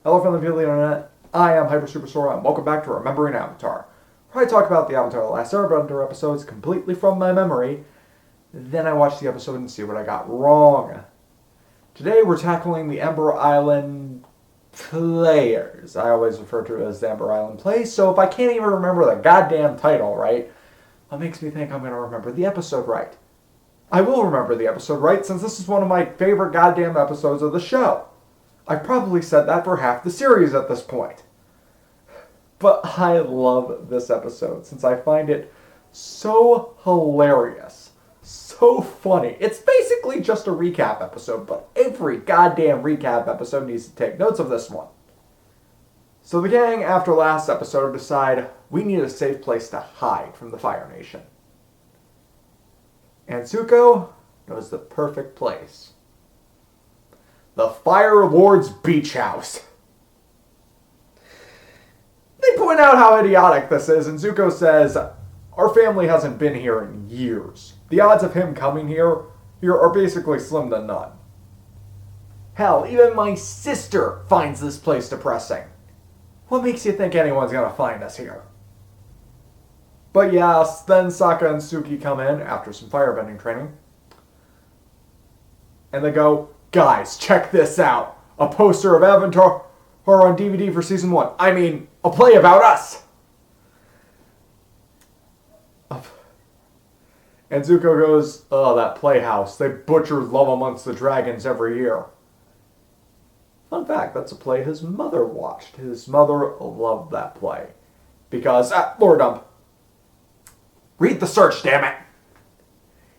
Hello from the people of the internet. I am Hyper Super Sora, and welcome back to Remembering Avatar, where I talk about the Avatar: The Last Airbender episodes completely from my memory. Then I watch the episode and see what I got wrong. Today we're tackling the Ember Island players. I always refer to it as the Ember Island plays, so if I can't even remember the goddamn title right, what makes me think I'm going to remember the episode right? I will remember the episode right, since this is one of my favorite goddamn episodes of the show. I've probably said that for half the series at this point. But I love this episode, since I find it so hilarious, so funny. It's basically just a recap episode, but every goddamn recap episode needs to take notes of this one. So the gang, after last episode, decide we need a safe place to hide from the Fire Nation. And Zuko knows the perfect place. The Fire Lord's beach house. They point out how idiotic this is, and Zuko says, our family hasn't been here in years. The odds of him coming here are basically slim to none. Hell, even my sister finds this place depressing. What makes you think anyone's gonna find us here? But yes, then Sokka and Suki come in after some firebending training. And they go, guys, check this out. A poster of Avatar on DVD for season 1. I mean, a play about us. And Zuko goes, oh, that playhouse. They butcher Love Amongst the Dragons every year. Fun fact, that's a play his mother watched. His mother loved that play. Because, lore dump. Read the search, damn it!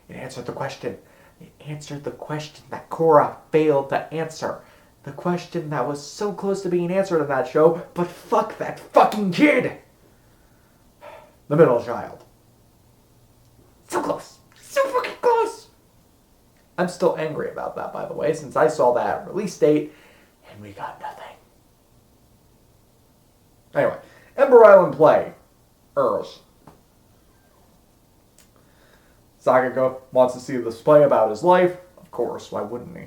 It answered the question. It answered the question that Korra failed to answer. The question that was so close to being answered in that show, but fuck that fucking kid! The middle child. So close. So fucking close! I'm still angry about that, by the way, since I saw that release date, and we got nothing. Anyway, Ember Island play. Sokka wants to see this play about his life. Of course, why wouldn't he?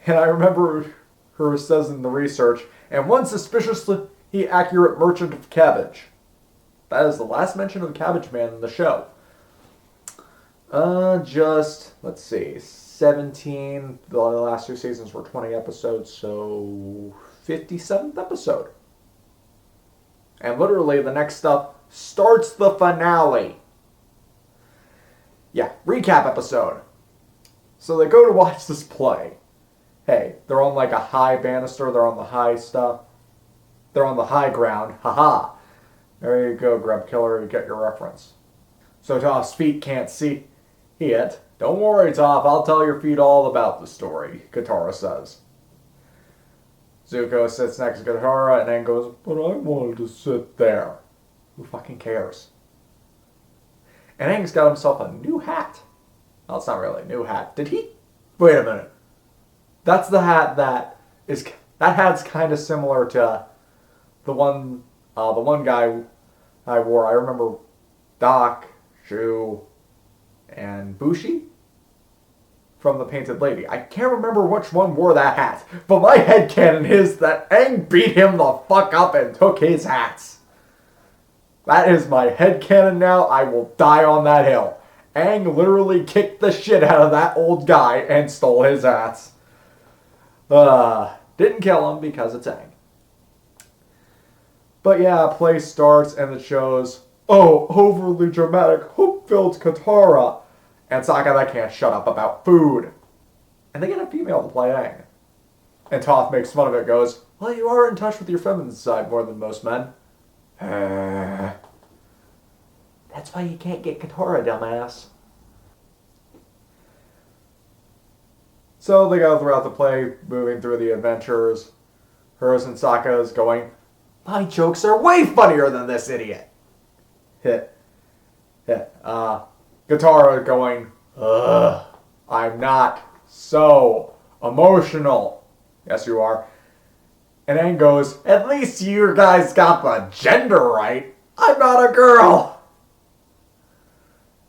And I remember her says in the research, and one suspiciously accurate merchant of cabbage. That is the last mention of the Cabbage Man in the show. Let's see, 17, the last 2 seasons were 20 episodes, so 57th episode. And literally the next stuff starts the finale. Yeah, recap episode. So they go to watch this play. Hey, they're on like a high banister. They're on the high stuff. They're on the high ground. Haha. There you go, Grub Killer. You get your reference. So Toph's feet can't see it. Don't worry, Toph. I'll tell your feet all about the story, Katara says. Zuko sits next to Katara and then goes, but I wanted to sit there. Who fucking cares? And Aang's got himself a new hat. Well, it's not really a new hat. Did he? Wait a minute. That's the hat that hat's kind of similar to the one guy I wore. I remember Doc, Shu, and Bushi from the Painted Lady. I can't remember which one wore that hat, but my headcanon is that Aang beat him the fuck up and took his hats. That is my headcanon now. I will die on that hill. Aang literally kicked the shit out of that old guy and stole his hats. Didn't kill him because it's Aang. But yeah, play starts and it shows, oh, overly dramatic, hope-filled Katara. And Sokka that can't shut up about food. And they get a female to play Aang. And Toph makes fun of it, goes, well, you are in touch with your feminine side more than most men. That's why you can't get Katara, dumbass. So they go throughout the play, moving through the adventures. Hers and Sokka's going, my jokes are way funnier than this idiot. Katara going, ugh, I'm not so emotional. Yes, you are. And Aang goes, at least you guys got the gender right. I'm not a girl.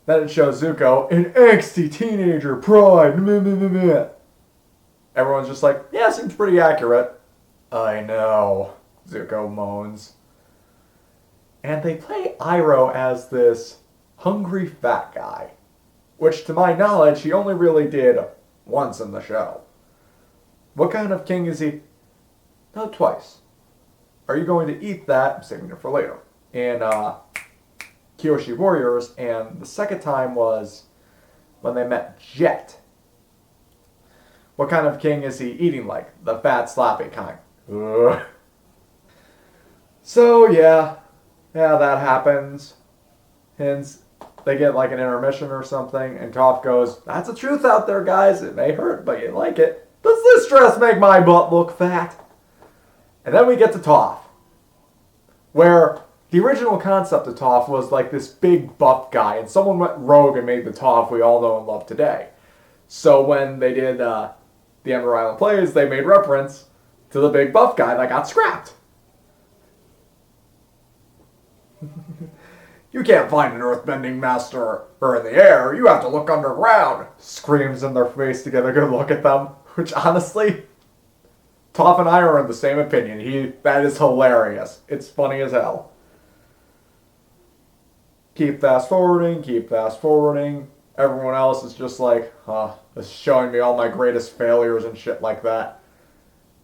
Then it shows Zuko, an angsty teenager, pride. Everyone's just like, yeah, seems pretty accurate. I know, Zuko moans. And they play Iroh as this hungry fat guy, which to my knowledge he only really did once in the show. What kind of king is he? No, twice. Are you going to eat that? I'm saving it for later. In Kyoshi Warriors, and the second time was when they met Jet. What kind of king is he eating like? The fat, slappy kind. Ugh. So, yeah, that happens. Hence, they get like an intermission or something, and Toph goes, "That's the truth out there, guys. It may hurt, but you like it. Does this dress make my butt look fat?" And then we get to Toph, where the original concept of Toph was like this big buff guy, and someone went rogue and made the Toph we all know and love today. So when they did the Ember Island plays, they made reference to the big buff guy that got scrapped. "You can't find an earthbending master in the air. You have to look underground," screams in their face to get a good look at them. Which honestly, Toph and I are in the same opinion. That is hilarious. It's funny as hell. Keep fast forwarding. Everyone else is just like, it's showing me all my greatest failures and shit like that.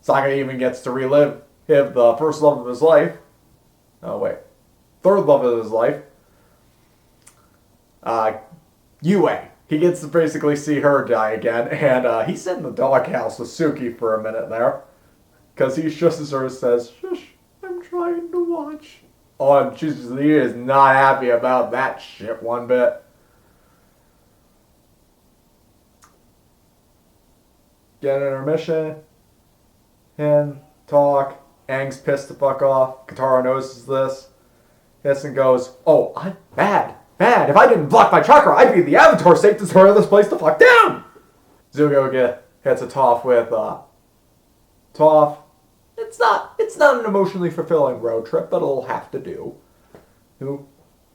Sokka even gets to relive the first love of his life. Oh, wait. Third love of his life. Yue. He gets to basically see her die again, and he's in the doghouse with Suki for a minute there. Because he shushes her and says, "Shush, I'm trying to watch." Oh, and he is not happy about that shit one bit. Get an intermission. Him, talk. Aang's pissed the fuck off. Katara notices this. Hits and goes, "Oh, I'm bad. If I didn't block my chakra, I'd be the Avatar safe to tear this place the fuck down." Zuko hits a Toph with, Toph. It's not an emotionally fulfilling road trip, but it'll have to do.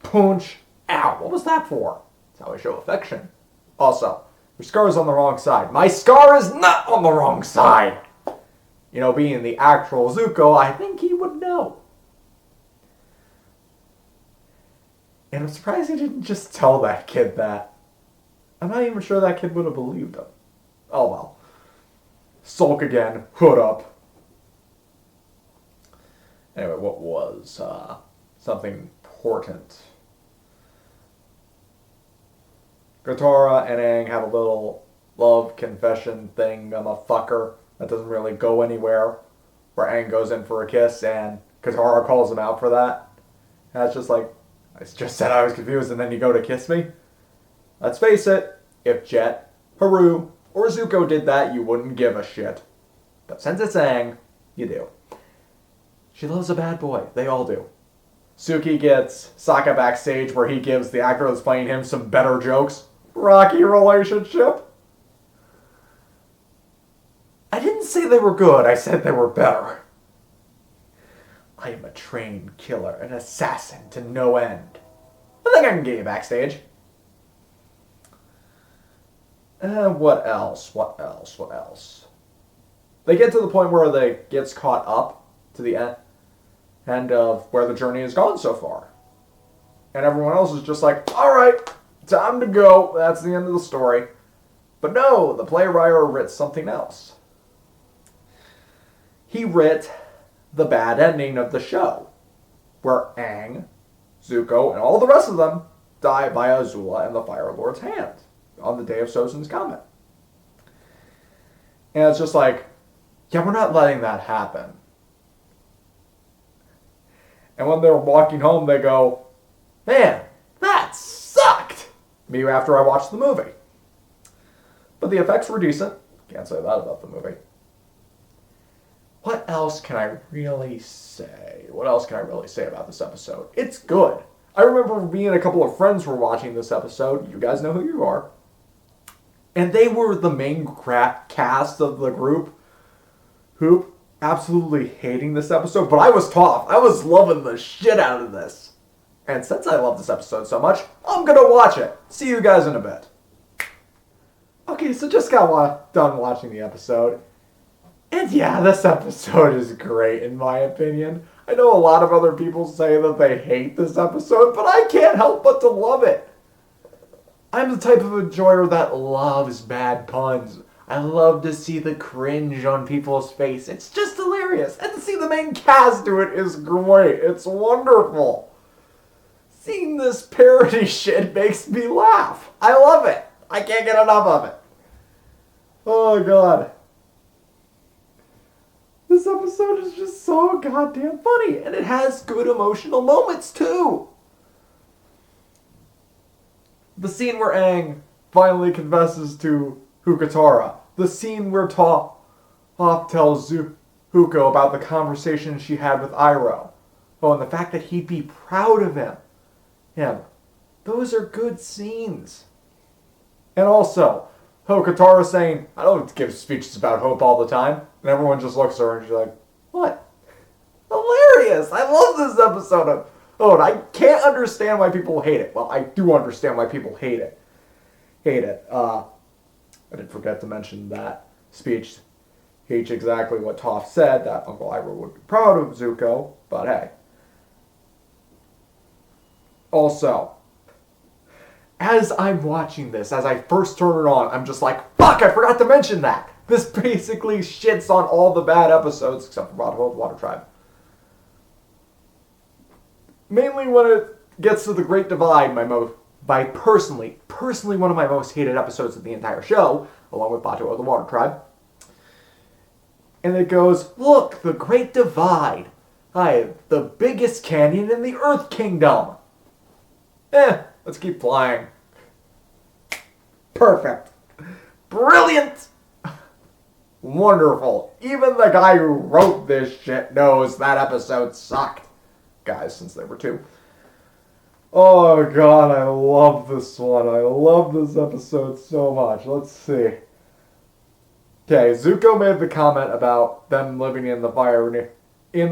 Punch. Ow, what was that for? That's how I show affection. Also, your scar is on the wrong side. My scar is not on the wrong side. You know, being the actual Zuko, I think he would know. And I'm surprised he didn't just tell that kid that. I'm not even sure that kid would have believed him. Oh well. Sulk again, hood up. Anyway, what was something important? Katara and Aang have a little love confession thing. I'm a fucker. That doesn't really go anywhere. Where Aang goes in for a kiss and Katara calls him out for that. And it's just like, I just said I was confused and then you go to kiss me? Let's face it, if Jet, Haru, or Zuko did that, you wouldn't give a shit. But since it's Aang, you do. She loves a bad boy. They all do. Suki gets Sokka backstage where he gives the actor that's playing him some better jokes. Rocky relationship. I didn't say they were good, I said they were better. I am a trained killer, an assassin to no end. I think I can get you backstage. What else? They get to the point where they gets caught up to the end of where the journey has gone so far. And everyone else is just like, alright, time to go. That's the end of the story. But no, the playwright writ something else. He writ the bad ending of the show, where Aang, Zuko, and all the rest of them die by Azula and the Fire Lord's hand on the day of Sozin's Comet. And it's just like, yeah, we're not letting that happen. And when they're walking home, they go, man, that sucked! Me after I watched the movie. But the effects were decent. Can't say that about the movie. What else can I really say? About this episode? It's good. I remember me and a couple of friends were watching this episode. You guys know who you are. And they were the main cast of the group who absolutely hating this episode. But I was Toph. I was loving the shit out of this. And since I love this episode so much, I'm going to watch it. See you guys in a bit. Okay, so just got done watching the episode. And yeah, this episode is great in my opinion. I know a lot of other people say that they hate this episode, but I can't help but to love it. I'm the type of enjoyer that loves bad puns. I love to see the cringe on people's face. It's just hilarious. And to see the main cast do it is great. It's wonderful. Seeing this parody shit makes me laugh. I love it. I can't get enough of it. Oh, God. This episode is just so goddamn funny. And it has good emotional moments, too. The scene where Aang finally confesses to Hukatara. The scene where Toph tells Zuko about the conversation she had with Iroh. Oh, and the fact that he'd be proud of him. Those are good scenes. And also, Hukatara saying, I don't give speeches about hope all the time. And everyone just looks at her and she's like, what? Hilarious! I love this episode of... Oh, and I can't understand why people hate it. Well, I do understand why people hate it. I did forget to mention that speech hates exactly what Toph said, that Uncle Iroh would be proud of Zuko, but hey. Also, as I'm watching this, as I first turn it on, I'm just like, fuck, I forgot to mention that. This basically shits on all the bad episodes, except for Brotherhood of the Water Tribe. Mainly when it gets to the Great Divide, personally one of my most hated episodes of the entire show, along with Bato of the Water Tribe. And it goes, look, the Great Divide. The biggest canyon in the Earth Kingdom. Let's keep flying. Perfect. Brilliant. Wonderful. Even the guy who wrote this shit knows that episode sucked. Guys, since they were two. Oh God, I love this one. I love this episode so much. Let's see. Okay, Zuko made the comment about them living in the Fire Nation, in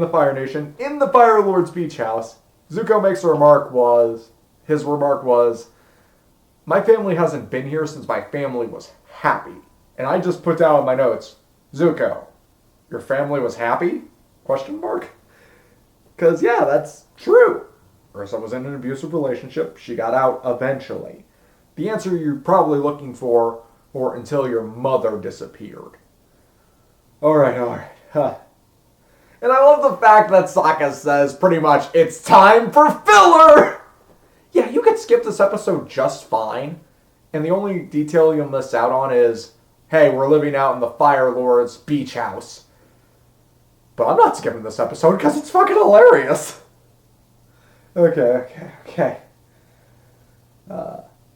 the Fire Lord's beach house. Zuko makes his remark was, my family hasn't been here since my family was happy. And I just put down in my notes, Zuko, your family was happy? Question mark? Because, yeah, that's true. Ursa was in an abusive relationship. She got out eventually. The answer you're probably looking for, or until your mother disappeared. Alright. Huh. And I love the fact that Sokka says pretty much, it's time for filler! Yeah, you could skip this episode just fine. And the only detail you'll miss out on is, hey, we're living out in the Fire Lord's beach house. But I'm not skipping this episode because it's fucking hilarious. Okay.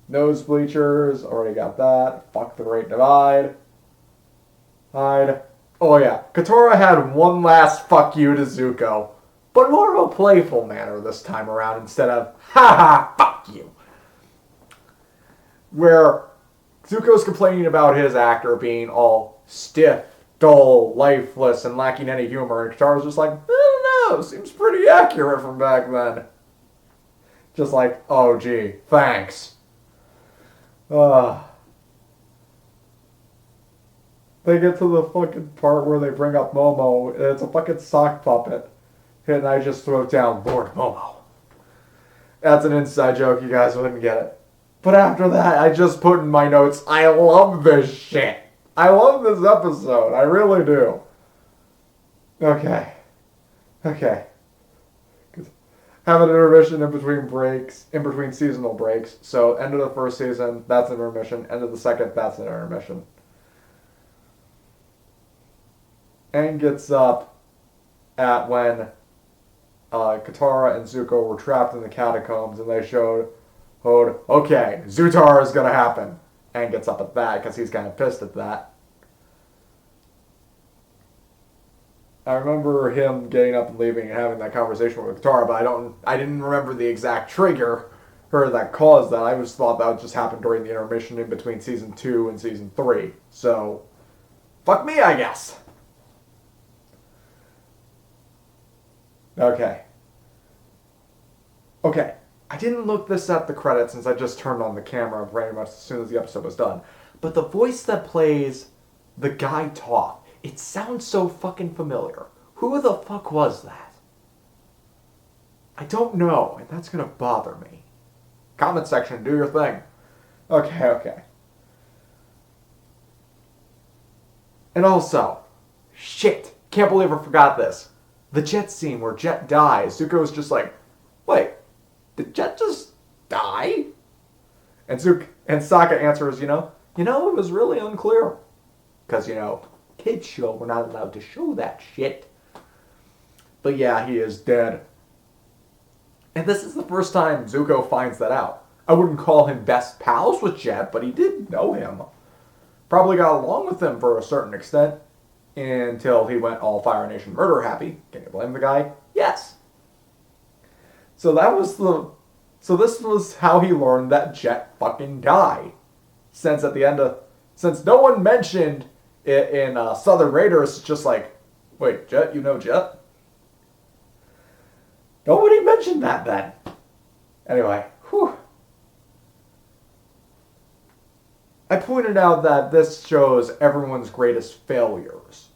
Nose bleachers, already got that. Fuck the Great Divide. Hide. Oh yeah, Katara had one last fuck you to Zuko. But more of a playful manner this time around instead of, haha, fuck you. Where Zuko's complaining about his actor being all stiff, dull, lifeless, and lacking any humor, and Katara's just like, I don't know, seems pretty accurate from back then. Just like, oh gee, thanks. They get to the fucking part where they bring up Momo, and it's a fucking sock puppet. And I just wrote down, Lord Momo. That's an inside joke, you guys wouldn't get it. But after that, I just put in my notes, I love this shit. I love this episode. I really do. Okay. Have an intermission in between seasonal breaks. So, end of the first season, that's an intermission. End of the second, that's an intermission. Aang gets up at when Katara and Zuko were trapped in the catacombs, and they showed, okay, Zutara is going to happen. Aang gets up at that because he's kind of pissed at that. I remember him getting up and leaving and having that conversation with Katara, but I didn't remember the exact trigger or that caused that. I just thought that would just happen during the intermission in between season 2 and season 3. So, fuck me, I guess. Okay. I didn't look this at the credits since I just turned on the camera pretty much as soon as the episode was done. But the voice that plays the guy Toph It sounds so fucking familiar. Who the fuck was that? I don't know, and that's gonna bother me. Comment section, do your thing. Okay. And also, shit, can't believe I forgot this. The Jet scene where Jet dies, Zuko's just like, wait, did Jet just die? And Sokka answers, it was really unclear. Because, kids show, we're not allowed to show that shit. But yeah, he is dead. And this is the first time Zuko finds that out. I wouldn't call him best pals with Jet, but he did know him. Probably got along with him for a certain extent. Until he went all Fire Nation murder happy. Can you blame the guy? Yes. So this was how he learned that Jet fucking died. Since no one mentioned it in Southern Raiders, it's just like, wait, Jet, you know Jet? Nobody mentioned that then. Anyway, whew. I pointed out that this shows everyone's greatest failures.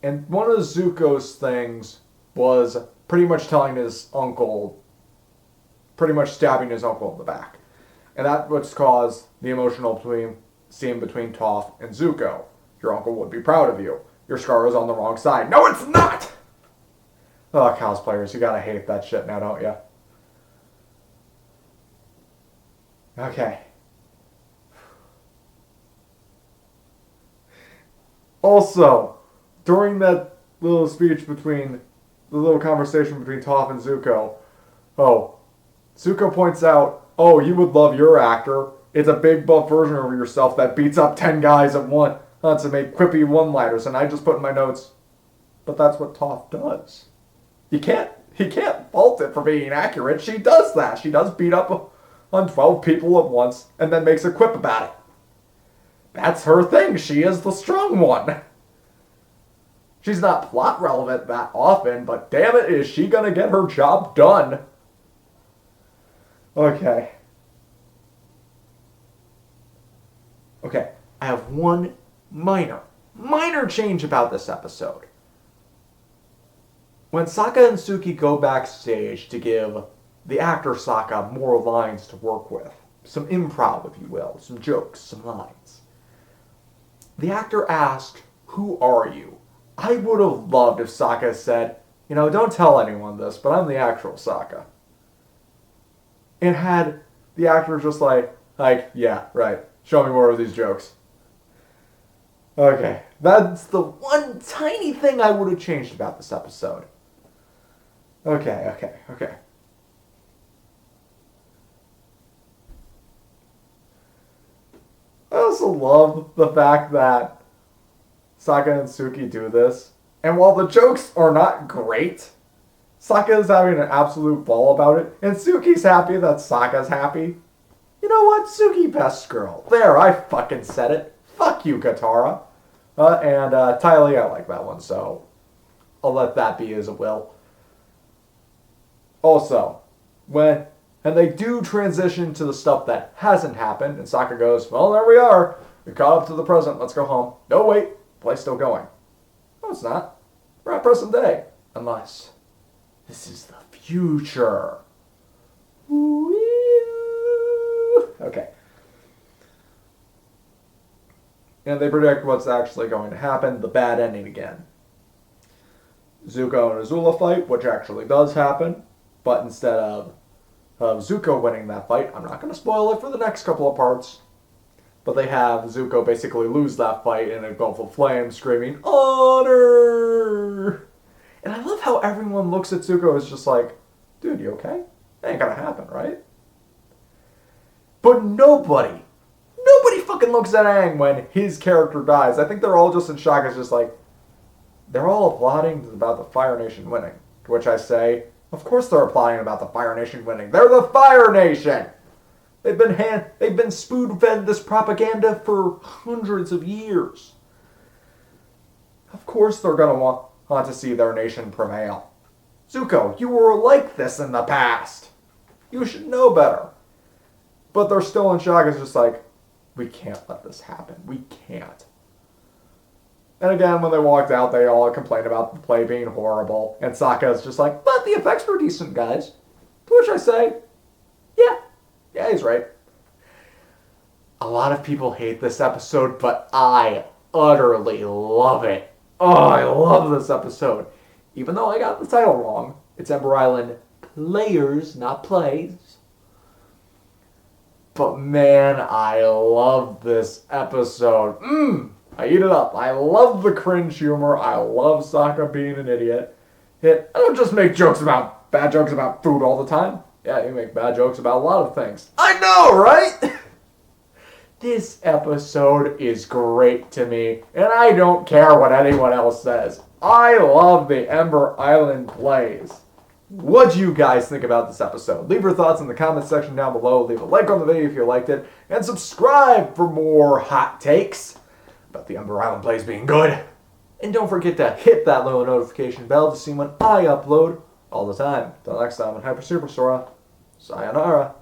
And one of Zuko's things was pretty much telling his uncle, pretty much stabbing his uncle in the back. And that was caused the emotional scene between Toph and Zuko. Your uncle would be proud of you. Your scar is on the wrong side. No, it's not! Oh, cosplayers, you gotta hate that shit now, don't you? Okay. Also, during that little speech the little conversation between Toph and Zuko, Zuko points out, you would love your actor. It's a big buff version of yourself that beats up 10 guys at once to make quippy one-liners. And I just put in my notes, but that's what Toph does. He can't fault it for being accurate. She does that. She does beat up on 12 people at once and then makes a quip about it. That's her thing. She is the strong one. She's not plot relevant that often, but damn it, is she gonna get her job done? Okay. I have one minor change about this episode. When Sokka and Suki go backstage to give the actor Sokka more lines to work with, some improv, if you will, some jokes, some lines, the actor asked, "Who are you?" I would have loved if Sokka said, don't tell anyone this, but I'm the actual Sokka. And had the actor just like, yeah, right, show me more of these jokes. Okay, that's the one tiny thing I would have changed about this episode. Okay. I also love the fact that Sokka and Suki do this. And while the jokes are not great, Sokka is having an absolute ball about it. And Suki's happy that Sokka's happy. You know what? Suki best girl. There, I fucking said it. Fuck you, Katara. And Ty Lee, I like that one, so I'll let that be as it will. Also, and they do transition to the stuff that hasn't happened, and Sokka goes, well, there we are. We caught up to the present. Let's go home. No, wait. Play's still going. No, it's not. We're at present day. Unless this is the future. Woo! Okay. And they predict what's actually going to happen. The bad ending again. Zuko and Azula fight, which actually does happen. But instead of Zuko winning that fight, I'm not going to spoil it for the next couple of parts. But they have Zuko basically lose that fight in a gulf of flames, screaming, "Honor!" And I love how everyone looks at Zuko as just like, dude, you okay? That ain't gonna happen, right? But nobody fucking looks at Aang when his character dies. I think they're all just in shock. It's just like, they're all applauding about the Fire Nation winning. To which I say, of course they're applauding about the Fire Nation winning. They're the Fire Nation! They've been spoon-fed this propaganda for hundreds of years. Of course they're gonna want to see their nation prevail. Zuko, you were like this in the past. You should know better. But they're still in shock. It's just like, we can't let this happen. We can't. And again, when they walked out, they all complained about the play being horrible. And Sokka's just like, but the effects were decent, guys. To which I say, yeah, he's right. A lot of people hate this episode, but I utterly love it. Oh, I love this episode. Even though I got the title wrong, it's Ember Island Players, not Plays. But man, I love this episode. I eat it up. I love the cringe humor. I love Sokka being an idiot. I don't just make bad jokes about food all the time. Yeah, you make bad jokes about a lot of things. I know, right? This episode is great to me, and I don't care what anyone else says. I love the Ember Island Plays. What do you guys think about this episode? Leave your thoughts in the comments section down below. Leave a like on the video if you liked it, and subscribe for more hot takes about the Ember Island Plays being good. And don't forget to hit that little notification bell to see when I upload all the time. Till next time, on Hyper Super Sora, sayonara.